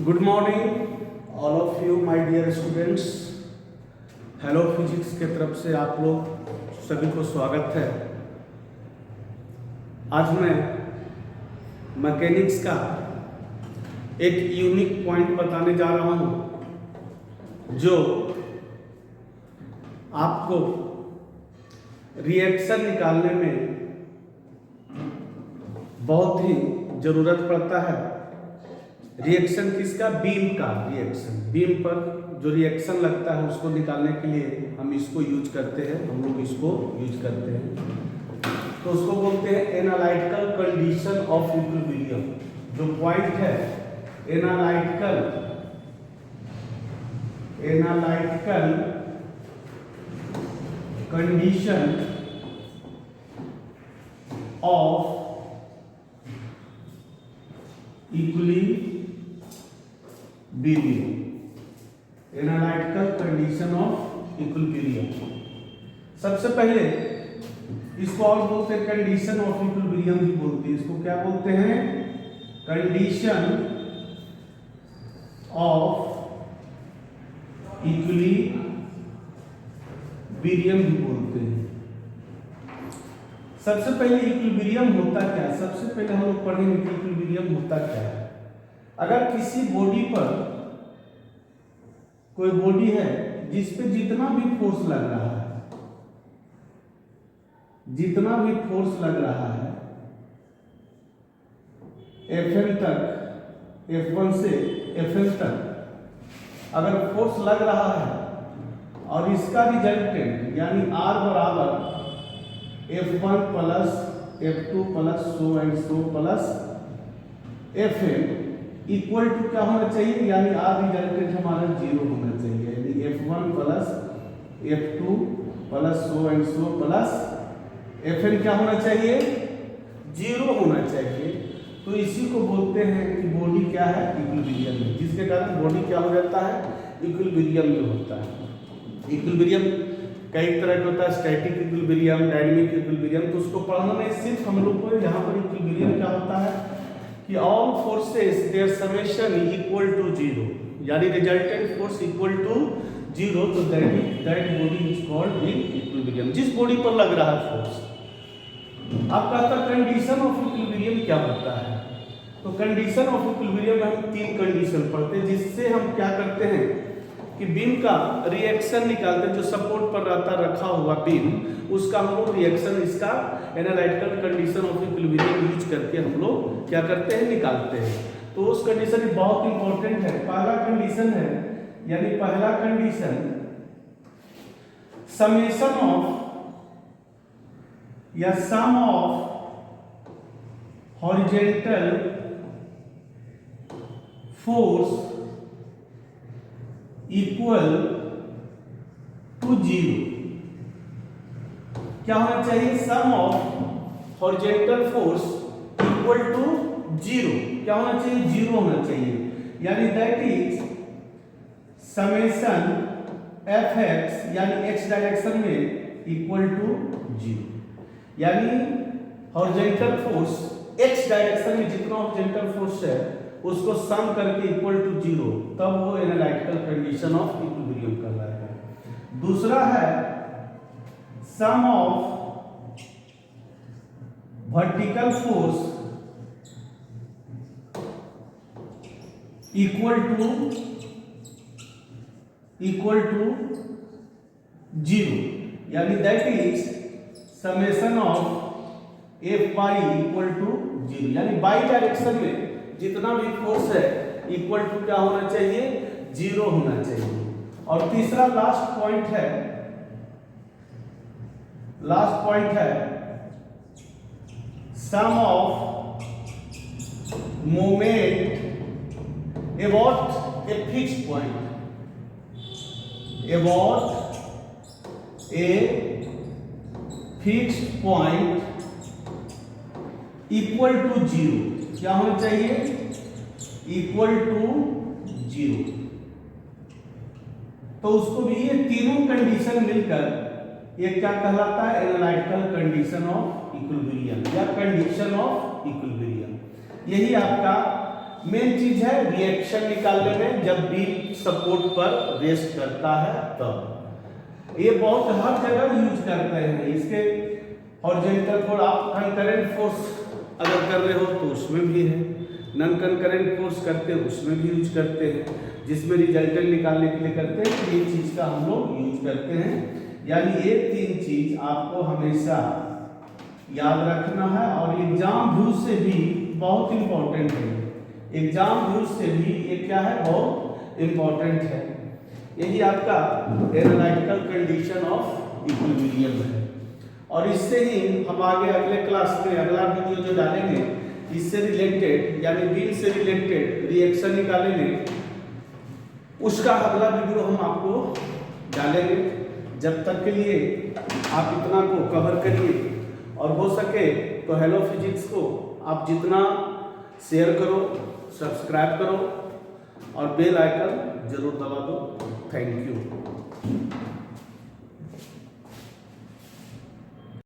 Good morning all of you my dear students. Hello physics के तरफ से आप लोग सभी को स्वागत है। आज मैं मैकेनिक्स का एक यूनिक पॉइंट बताने जा रहा हूं जो आपको रिएक्शन निकालने में बहुत ही ज़रूरत पड़ता है। रिएक्शन किसका? बीम का रिएक्शन। बीम पर जो रिएक्शन लगता है उसको निकालने के लिए हम इसको यूज करते हैं, हम लोग इसको यूज करते हैं। तो उसको बोलते हैं एनालिटिकल कंडीशन ऑफ इक्विलिब्रियम। जो पॉइंट है analytical condition of equilibrium. Analytical condition of equilibrium. सबसे पहले इसको और बोलते हैं कंडीशन ऑफ इक्विलिब्रियम भी बोलते हैं। इसको क्या बोलते हैं? कंडीशन ऑफ इक्विलिब्रियम भी बोलते हैं। सबसे पहले इक्विलिब्रियम होता क्या है? सबसे पहले हम लोग पढ़ेंगे कि इक्विलिब्रियम होता क्या है। अगर किसी बॉडी पर कोई बॉडी है जिस पे जितना भी फोर्स लग रहा है, Fm तक, F1 से Fm तक अगर फोर्स लग रहा है और इसका रिजल्टेंट यानी R बराबर F1 plus F2 plus so and so plus Fm equal to क्या होना चाहिए? यानी R रिजल्टेंट हमारा 0 होना चाहिए। यानी F1 plus F2 plus so and so plus Fn क्या होना चाहिए? 0 होना चाहिए। तो इसी को बोलते हैं कि बॉडी क्या है? इक्विलिब्रियम में, जिसके कारण बॉडी क्या हो जाता है? इक्विलिब्रियम में होता है। इक्विलिब्रियम कई तरह का होता है, स्टैटिक इक्विलिब्रियम, डायनामिक इक्विलिब्रियम। तो उसको पढ़ना में सिर्फ हम लोग को यहाँ पर इक्विलिब्रियम क्या होता है कि all forces their summation equal to 0, यानी रिजल्टेंट फोर्स इक्वल टू 0। तो that body is called equilibrium. जिस बॉडी पर लग रहा है फोर्स। अब कहता कंडीशन ऑफ इक्विलिब्रियम क्या होता है? तो कंडीशन ऑफ इक्विलिब्रियम में हम 3 कंडीशन पढ़ते हैं, जिससे हम क्या करते हैं कि बीम का रिएक्शन निकालते हैं। जो सपोर्ट पर रखा हुआ बीम, उसका हम लोग रिएक्शन इसका analytical condition of equilibrium use करके हम लोग क्या करते हैं? निकालते हैं। तो उस कंडीशन बहुत इंपॉर्टेंट है। पहला कंडीशन है, यानी पहला कंडीशन समेशन ऑफ या sum of horizontal force equal to 0। क्या होना चाहिए? Sum of horizontal force equal to 0। क्या होना चाहिए? 0 होना चाहिए। यानी दैट इज समेशन Fx यानी x डायरेक्शन में इक्वल टू 0। यानी हॉरिजॉन्टल फोर्स x डायरेक्शन में जितना हॉरिजॉन्टल फोर्स है उसको सम करके इक्वल टू 0, तब वो एनालिटिकल कंडीशन ऑफ इक्विलिब्रियम कहलाता है। दूसरा है sum of vertical force equal to 0। यानी that is summation of F y equal to 0। यानी बाई डायरेक्शन में जितना भी फोर्स है इक्वल टू क्या होना चाहिए? 0 होना चाहिए। और तीसरा लास्ट पॉइंट है sum of moment about a fixed point, equal to 0। क्या होना चाहिए? Equal to 0। तो उसको भी ये तीनों कंडीशन मिलकर ये क्या कहलाता है? एनालिटिकल कंडीशन ऑफ इक्विलिब्रियम या कंडीशन ऑफ इक्विलिब्रियम। यही आपका मेन चीज है रिएक्शन निकालने में, जब बीम सपोर्ट पर रेस्ट करता है तब। ये बहुत हर जगह यूज करते हैं इसके। हॉरिजॉन्टल फोर्स आप कंकरेंट फोर्स अगर कर रहे हो तो उसमें भी है, नॉन कंकरेंट फोर्स करते हैं उसमें भी यूज करते हैं, जिसमें रिजल्टेंट निकालने के लिए करते हैं। ये चीज का हम लोग यूज करते हैं। यानी ये तीन चीज आपको हमेशा याद रखना है, और एग्जाम व्यू से भी बहुत इंपॉर्टेंट है। एग्जाम व्यू से भी ये क्या है, बहुत इंपॉर्टेंट है। यही आपका एनालिटिकल कंडीशन ऑफ इक्विलिब्रियम है। और इससे ही हम आगे अगले क्लास में अगला वीडियो जो डालेंगे, इससे रिलेटेड यानी बीम से रिलेटेड रिएक्शन निकालेंगे, उसका अगला वीडियो हम आपको डालेंगे। जब तक के लिए आप इतना को कवर करिए, और हो सके तो हेलो फिजिक्स को आप जितना शेयर करो, सब्सक्राइब करो और बेल आइकन जरूर दबा दो। Thank you.